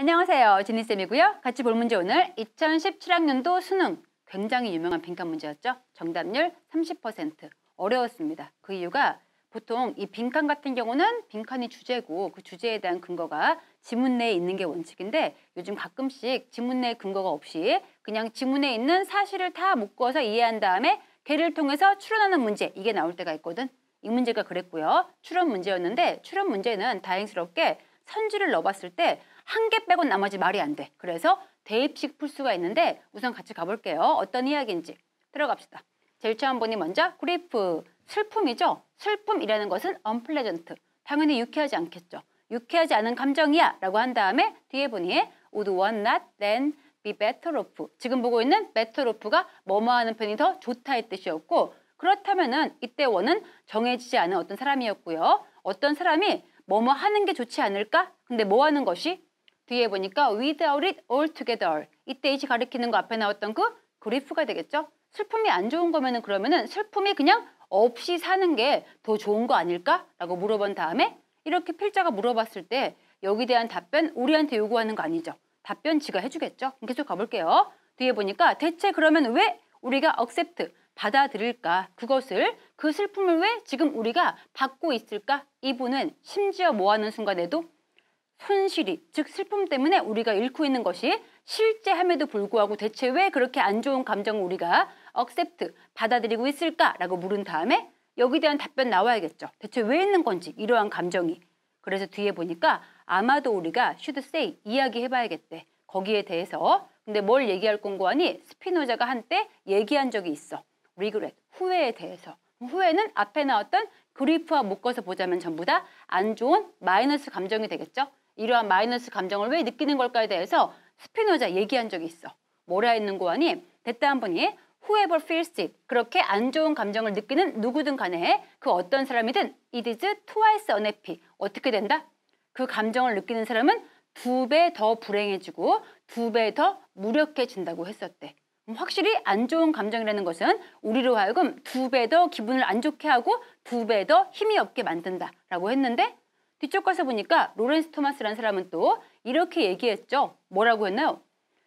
안녕하세요. 지니쌤이고요. 같이 볼 문제 오늘 2017학년도 수능 굉장히 유명한 빈칸 문제였죠. 정답률 30%. 어려웠습니다. 그 이유가 보통 이 빈칸 같은 경우는 빈칸이 주제고 그 주제에 대한 근거가 지문 내에 있는 게 원칙인데 요즘 가끔씩 지문 내에 근거가 없이 그냥 지문에 있는 사실을 다 묶어서 이해한 다음에 걔를 통해서 추론하는 문제 이게 나올 때가 있거든. 이 문제가 그랬고요. 추론 문제였는데 추론 문제는 다행스럽게 선지를 넣어봤을 때 한 개 빼곤 나머지 말이 안 돼. 그래서 대입식 풀 수가 있는데 우선 같이 가볼게요. 어떤 이야기인지 들어갑시다. 제일 처음 보니 먼저 그리프, 슬픔이죠. 슬픔이라는 것은 unpleasant, 당연히 유쾌하지 않겠죠. 유쾌하지 않은 감정이야 라고 한 다음에 뒤에 보니 would one not then be better off, 지금 보고 있는 better off가 뭐뭐 하는 편이 더 좋다의 뜻이었고 그렇다면은 이때 원은 정해지지 않은 어떤 사람이었고요. 어떤 사람이 뭐뭐 하는 게 좋지 않을까? 근데 뭐 하는 것이? 뒤에 보니까 without it altogether, 이때 이시 가리키는 거 앞에 나왔던 그 그리프가 되겠죠. 슬픔이 안 좋은 거면은 그러면은 슬픔이 그냥 없이 사는 게 더 좋은 거 아닐까? 라고 물어본 다음에 이렇게 필자가 물어봤을 때 여기 대한 답변 우리한테 요구하는 거 아니죠. 답변 지가 해주겠죠. 계속 가볼게요. 뒤에 보니까 대체 그러면 왜 우리가 accept, 받아들일까? 그것을, 그 슬픔을 왜 지금 우리가 받고 있을까? 이분은 심지어 뭐 하는 순간에도 손실이, 즉 슬픔 때문에 우리가 잃고 있는 것이 실제함에도 불구하고 대체 왜 그렇게 안 좋은 감정을 우리가 accept, 받아들이고 있을까라고 물은 다음에 여기에 대한 답변 나와야겠죠. 대체 왜 있는 건지 이러한 감정이. 그래서 뒤에 보니까 아마도 우리가 should say, 이야기해봐야겠대. 거기에 대해서. 근데 뭘 얘기할 건고 하니 스피노자가 한때 얘기한 적이 있어. regret, 후회에 대해서. 후회는 앞에 나왔던 그리프와 묶어서 보자면 전부 다 안 좋은 마이너스 감정이 되겠죠. 이러한 마이너스 감정을 왜 느끼는 걸까에 대해서 스피노자 얘기한 적이 있어. 뭐라 했는고 하니 됐다 한 번이 whoever feels it, 그렇게 안 좋은 감정을 느끼는 누구든 간에 그 어떤 사람이든 it is twice unhappy, 어떻게 된다? 그 감정을 느끼는 사람은 2배 더 불행해지고 2배 더 무력해진다고 했었대. 확실히 안 좋은 감정이라는 것은 우리로 하여금 2배 더 기분을 안 좋게 하고 2배 더 힘이 없게 만든다라고 했는데 뒤쪽 가서 보니까 로렌스 토마스라는 사람은 또 이렇게 얘기했죠. 뭐라고 했나요?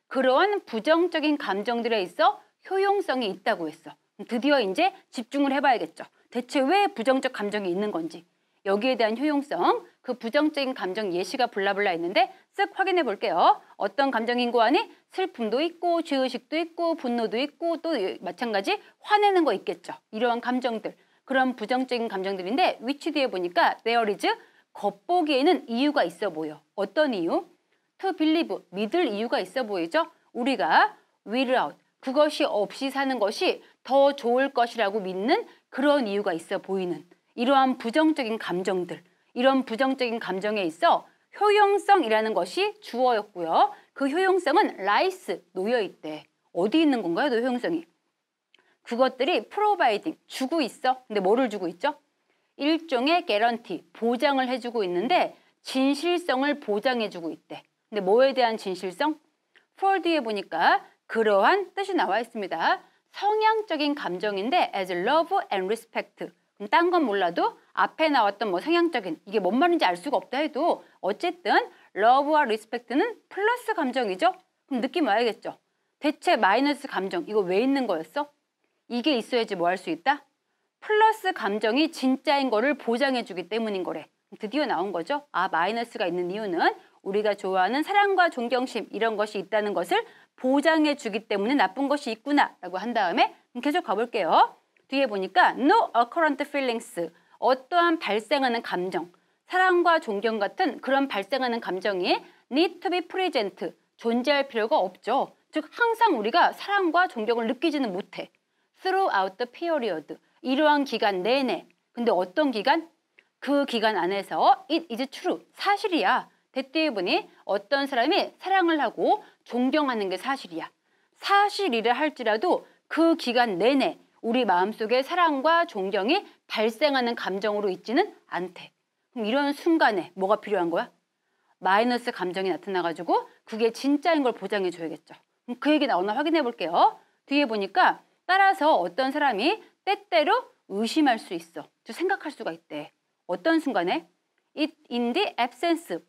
그러한 부정적인 감정들에 있어 효용성이 있다고 했어. 드디어 이제 집중을 해봐야겠죠. 대체 왜 부정적 감정이 있는 건지. 여기에 대한 효용성, 그 부정적인 감정 예시가 블라블라 있는데 쓱 확인해 볼게요. 어떤 감정인고 하니 슬픔도 있고 죄의식도 있고 분노도 있고 또 마찬가지 화내는 거 있겠죠. 이러한 감정들, 그런 부정적인 감정들인데 위치 뒤에 보니까 there is, 겉보기에는 이유가 있어 보여. 어떤 이유? to believe, 믿을 이유가 있어 보이죠. 우리가 without, 그것이 없이 사는 것이 더 좋을 것이라고 믿는 그런 이유가 있어 보이는 이러한 부정적인 감정들, 이런 부정적인 감정에 있어 효용성이라는 것이 주어였고요. 그 효용성은 lies, 놓여있대. 어디 있는 건가요? 그 효용성이. 그것들이 providing, 주고 있어. 근데 뭐를 주고 있죠? 일종의 guarantee, 보장을 해주고 있는데 진실성을 보장해주고 있대. 근데 뭐에 대한 진실성? for 뒤에 보니까 그러한 뜻이 나와 있습니다. 성향적인 감정인데 as love and respect. 딴 건 몰라도 앞에 나왔던 뭐 성향적인, 이게 뭔 말인지 알 수가 없다 해도 어쨌든 love와 respect는 플러스 감정이죠. 그럼 느낌 와야겠죠. 대체 마이너스 감정 이거 왜 있는 거였어? 이게 있어야지 뭐 할 수 있다? 플러스 감정이 진짜인 거를 보장해주기 때문인 거래. 드디어 나온 거죠. 아, 마이너스가 있는 이유는 우리가 좋아하는 사랑과 존경심 이런 것이 있다는 것을 보장해주기 때문에 나쁜 것이 있구나 라고 한 다음에 계속 가볼게요. 뒤에 보니까 no occurrent feelings, 어떠한 발생하는 감정, 사랑과 존경 같은 그런 발생하는 감정이 need to be present, 존재할 필요가 없죠. 즉 항상 우리가 사랑과 존경을 느끼지는 못해. throughout the period, 이러한 기간 내내. 근데 어떤 기간? 그 기간 안에서 it is true, 사실이야. 대뒤에 보니 어떤 사람이 사랑을 하고 존경하는 게 사실이야. 사실이라 할지라도 그 기간 내내 우리 마음속에 사랑과 존경이 발생하는 감정으로 있지는 않대. 그럼 이런 순간에 뭐가 필요한 거야? 마이너스 감정이 나타나가지고 그게 진짜인 걸 보장해 줘야겠죠. 그럼 그 얘기 나오나 확인해 볼게요. 뒤에 보니까 따라서 어떤 사람이 때때로 의심할 수 있어. 즉 생각할 수가 있대. 어떤 순간에? It in the absence,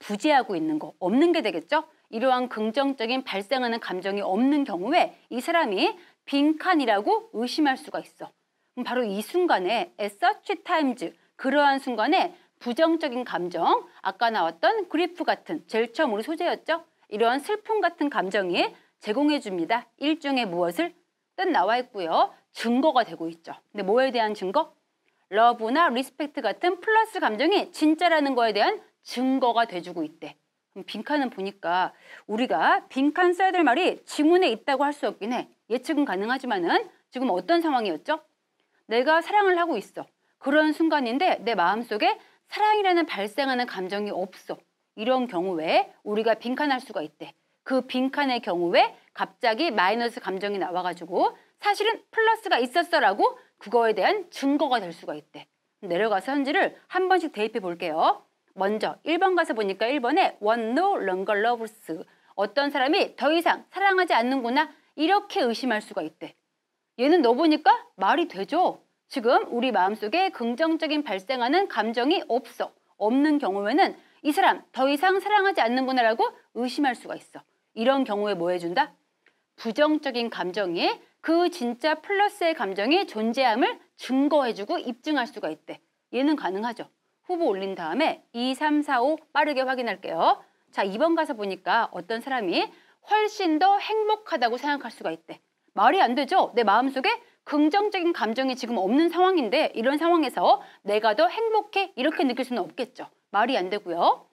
부재하고 있는 거, 없는 게 되겠죠? 이러한 긍정적인 발생하는 감정이 없는 경우에 이 사람이 빈칸이라고 의심할 수가 있어. 그럼 바로 이 순간에 at such times, 그러한 순간에 부정적인 감정, 아까 나왔던 그리프 같은 제일 처음 우리 소재였죠? 이러한 슬픔 같은 감정이 제공해 줍니다. 일종의 무엇을? 뜻 나와 있고요. 증거가 되고 있죠. 근데 뭐에 대한 증거? 러브나 리스펙트 같은 플러스 감정이 진짜라는 거에 대한 증거가 돼주고 있대. 그럼 빈칸은 보니까 우리가 빈칸 써야 될 말이 지문에 있다고 할 수 없긴 해. 예측은 가능하지만은 지금 어떤 상황이었죠? 내가 사랑을 하고 있어. 그런 순간인데 내 마음속에 사랑이라는 발생하는 감정이 없어. 이런 경우에 우리가 빈칸할 수가 있대. 그 빈칸의 경우에 갑자기 마이너스 감정이 나와가지고 사실은 플러스가 있었어라고 그거에 대한 증거가 될 수가 있대. 내려가서 현지를 한 번씩 대입해 볼게요. 먼저 1번 가서 보니까 1번에 one no longer loves. 어떤 사람이 더 이상 사랑하지 않는구나 이렇게 의심할 수가 있대. 얘는 너 보니까 말이 되죠. 지금 우리 마음속에 긍정적인 발생하는 감정이 없어. 없는 경우에는 이 사람 더 이상 사랑하지 않는구나라고 의심할 수가 있어. 이런 경우에 뭐 해준다? 부정적인 감정이 그 진짜 플러스의 감정이 존재함을 증거해주고 입증할 수가 있대. 얘는 가능하죠. 후보 올린 다음에 2, 3, 4, 5 빠르게 확인할게요. 자, 2번 가서 보니까 어떤 사람이 훨씬 더 행복하다고 생각할 수가 있대. 말이 안 되죠? 내 마음속에 긍정적인 감정이 지금 없는 상황인데 이런 상황에서 내가 더 행복해 이렇게 느낄 수는 없겠죠. 말이 안 되고요.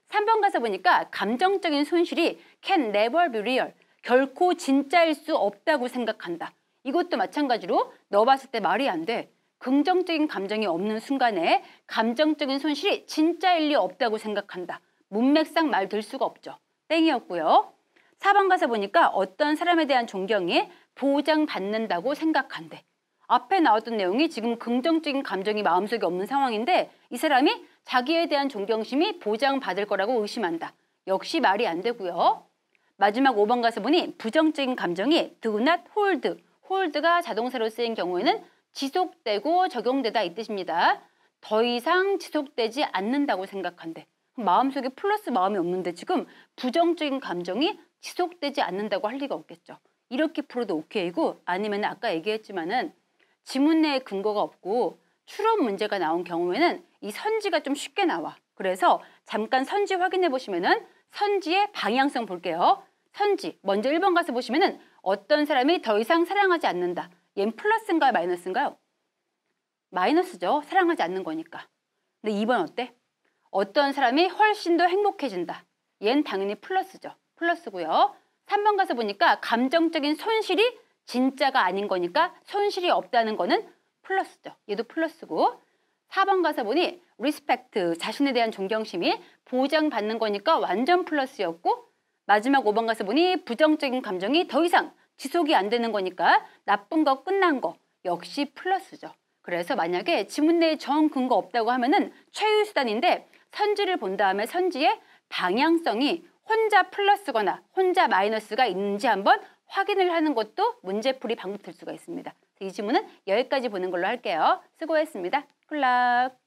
3번 가서 보니까 감정적인 손실이 can never be real. 결코 진짜일 수 없다고 생각한다. 이것도 마찬가지로 너 봤을 때 말이 안 돼. 긍정적인 감정이 없는 순간에 감정적인 손실이 진짜일 리 없다고 생각한다. 문맥상 말 될 수가 없죠. 땡이었고요. 4번 가서 보니까 어떤 사람에 대한 존경이 보장받는다고 생각한대. 앞에 나왔던 내용이 지금 긍정적인 감정이 마음속에 없는 상황인데 이 사람이 자기에 대한 존경심이 보장받을 거라고 의심한다. 역시 말이 안 되고요. 마지막 5번 가서 보니 부정적인 감정이 do not hold. hold가 자동사로 쓰인 경우에는 지속되고 적용되다 이 뜻입니다. 더 이상 지속되지 않는다고 생각한대. 마음속에 플러스 마음이 없는데 지금 부정적인 감정이 지속되지 않는다고 할 리가 없겠죠. 이렇게 풀어도 오케이고 아니면 아까 얘기했지만은 지문 내에 근거가 없고 추론 문제가 나온 경우에는 이 선지가 좀 쉽게 나와. 그래서 잠깐 선지 확인해 보시면은 선지의 방향성 볼게요. 선지 먼저 1번 가서 보시면은 어떤 사람이 더 이상 사랑하지 않는다. 얘는 플러스인가요 마이너스인가요? 마이너스죠. 사랑하지 않는 거니까. 근데 2번 어때? 어떤 사람이 훨씬 더 행복해진다. 얘는 당연히 플러스죠. 플러스고요. 3번 가서 보니까 감정적인 손실이 진짜가 아닌 거니까 손실이 없다는 거는 플러스죠. 얘도 플러스고 4번 가서 보니 리스펙트, 자신에 대한 존경심이 보장받는 거니까 완전 플러스였고 마지막 5번 가서 보니 부정적인 감정이 더 이상 지속이 안 되는 거니까 나쁜 거 끝난 거 역시 플러스죠. 그래서 만약에 지문 내에 정 근거 없다고 하면은 최후 수단인데 선지를 본 다음에 선지의 방향성이 혼자 플러스거나 혼자 마이너스가 있는지 한번 확인을 하는 것도 문제풀이 방법 될 수가 있습니다. 이 지문은 여기까지 보는 걸로 할게요. 수고했습니다. 굿락.